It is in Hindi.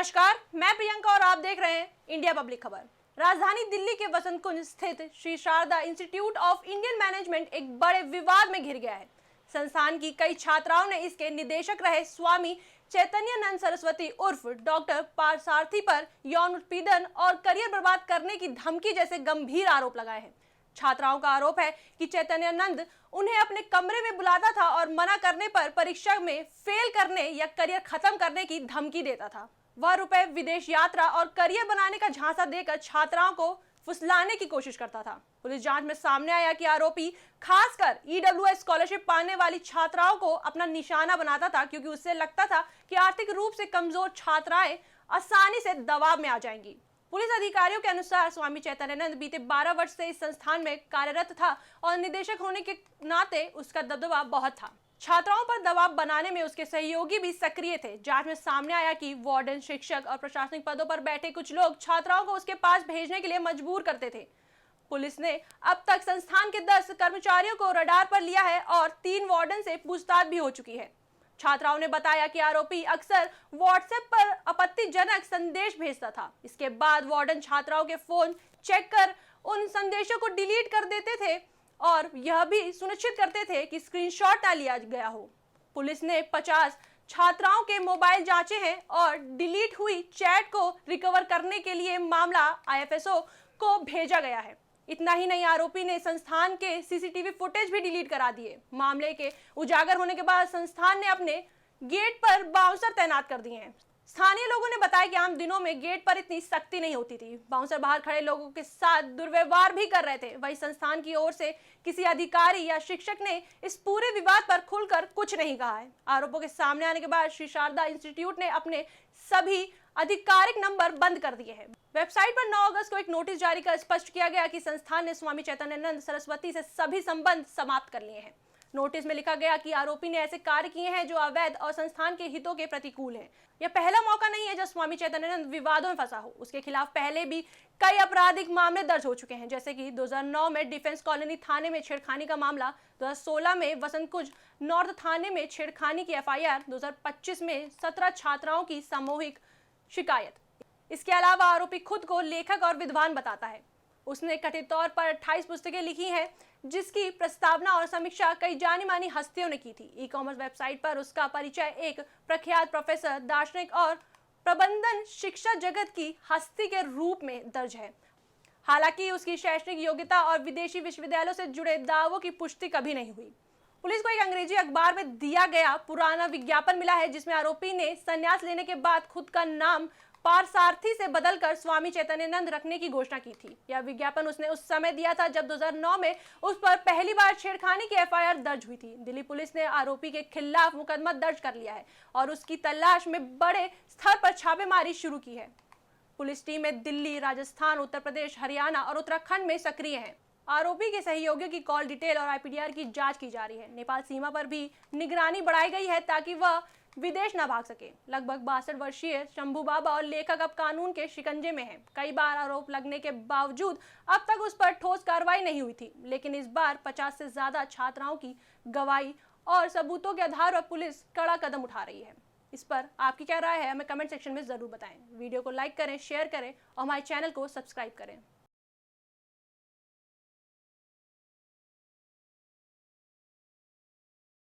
नमस्कार, मैं प्रियंका और आप देख रहे हैं इंडिया पब्लिक खबर। राजधानी दिल्ली के वसंत कुंज स्थित Shri Sharada institute of Indian management एक बड़े विवाद में घिर गया है। संस्थान की कई छात्राओं ने इसके निदेशक रहे स्वामी चैतन्यानंद सरस्वती उर्फ डॉक्टर पार्थसारथी पर यौन उत्पीड़न और करियर बर्बाद करने की धमकी जैसे गंभीर आरोप लगाए हैं। छात्राओं का आरोप है कि चैतन्यानंद उन्हें अपने कमरे में बुलाता था और मना करने पर परीक्षा में फेल करने या करियर खत्म करने की धमकी देता था। वह रुपए, विदेश यात्रा और करियर बनाने का झांसा देकर छात्राओं को फुसलाने की कोशिश करता था। पुलिस जांच में सामने आया कि आरोपी खासकर ईडब्ल्यूएस स्कॉलरशिप पाने वाली छात्राओं को अपना निशाना बनाता था, क्योंकि उससे लगता था कि आर्थिक रूप से कमजोर छात्राएं आसानी से दबाव में आ जाएंगी। पुलिस अधिकारियों के अनुसार स्वामी चैतन्यानंद बीते 12 वर्ष से इस संस्थान में कार्यरत था और निदेशक होने के नाते उसका दबदबा बहुत था। छात्राओं पर दबाव बनाने में उसके सहयोगी भी सक्रिय थे। जांच में सामने आया कि वार्डन, शिक्षक और प्रशासनिक पदों पर बैठे कुछ लोग छात्राओं को उसके पास भेजने के लिए मजबूर करते थे। पुलिस ने अब तक संस्थान के 10 कर्मचारियों को रडार पर लिया है और 3 वार्डन से पूछताछ भी हो चुकी है। छात्राओं ने बताया कि आरोपी अक्सर व्हाट्सएप पर आपत्तिजनक संदेश भेजता था। इसके बाद वार्डन छात्राओं के फोन चेक कर उन संदेशों को डिलीट कर देते थे और यह भी सुनिश्चित करते थे कि स्क्रीनशॉट ना लिया गया हो। पुलिस ने 50 छात्राओं के मोबाइल जांचे हैं और डिलीट हुई चैट को रिकवर करने के लिए मामला आईएफएसओ को भेजा गया है। इतना ही नहीं, आरोपी ने संस्थान के सीसीटीवी फुटेज भी डिलीट करा दिए। मामले के उजागर होने के बाद संस्थान ने अपने गेट पर बाउंसर तैनात कर दिए हैं। स्थानीय लोगों ने बताया कि आम दिनों में गेट पर इतनी सख्ती नहीं होती थी। बाउंसर बाहर खड़े लोगों के साथ दुर्व्यवहार भी कर रहे थे। वहीं संस्थान की ओर से किसी अधिकारी या शिक्षक ने इस पूरे विवाद पर खुलकर कुछ नहीं कहा है। आरोपों के सामने आने के बाद श्री शारदा इंस्टीट्यूट ने अपने सभी आधिकारिक नंबर बंद कर दिए हैं। वेबसाइट पर 9 अगस्त को एक नोटिस जारी कर स्पष्ट किया गया कि संस्थान ने स्वामी चैतन्यानंद सरस्वती से सभी संबंध समाप्त कर लिए हैं। नोटिस में लिखा गया कि आरोपी ने ऐसे कार्य किए हैं जो अवैध और संस्थान के हितों के प्रतिकूल हैं। यह पहला मौका नहीं है जब स्वामी चैतन्यानंद विवादों में फंसा हो। उसके खिलाफ पहले भी कई आपराधिक मामले दर्ज हो चुके हैं, जैसे कि 2009 में डिफेंस कॉलोनी थाने में छेड़खानी का मामला, 2016 में वसंत कुंज नॉर्थ थाने में छेड़खानी की एफआईआर, 2025 में 17 छात्राओं की सामूहिक शिकायत। इसके अलावा आरोपी खुद को लेखक और विद्वान बताता है। उसने कथित तौर पर 28 पुस्तकें लिखी हैं, जिसकी प्रस्तावना और समीक्षा कई जानी मानी हस्तियों ने की थी। ई कॉमर्स वेबसाइट पर उसका परिचय एक प्रख्यात प्रोफेसर, दार्शनिक और प्रबंधन शिक्षा जगत की हस्ती के रूप में दर्ज है। हालांकि उसकी शैक्षणिक योग्यता और विदेशी विश्वविद्यालयों से जुड़े दावों की पुष्टि कभी नहीं हुई। पुलिस को एक अंग्रेजी अखबार में दिया गया पुराना विज्ञापन मिला है, जिसमें आरोपी ने संन्यास लेने के बाद खुद का नाम पार्थसारथी से बदलकर स्वामी चैतन्यानंद रखने की घोषणा की थी। यह विज्ञापन उसने उस समय दिया था जब 2009 में उस पर पहली बार छेड़खानी की एफआईआर दर्ज हुई थी। दिल्ली पुलिस ने आरोपी के खिलाफ मुकदमा दर्ज कर लिया है और उसकी तलाश में बड़े स्तर पर छापेमारी शुरू की है। पुलिस टीमें दिल्ली, राजस्थान, उत्तर प्रदेश, हरियाणा और उत्तराखंड में सक्रिय हैं। आरोपी के सहयोगियों की कॉल डिटेल और आईपीडीआर की जांच की जा रही है। नेपाल सीमा पर भी निगरानी बढ़ाई गई है ताकि वह विदेश न भाग सके। लगभग 62 वर्षीय शंभू बाबा और लेखक अब कानून के शिकंजे में हैं। कई बार आरोप लगने के बावजूद अब तक उस पर ठोस कार्रवाई नहीं हुई थी, लेकिन इस बार 50 से ज्यादा छात्राओं की गवाही और सबूतों के आधार पर पुलिस कड़ा कदम उठा रही है। इस पर आपकी क्या राय है, हमें कमेंट सेक्शन में जरूर बताएं। वीडियो को लाइक करें, शेयर करें और हमारे चैनल को सब्सक्राइब करें।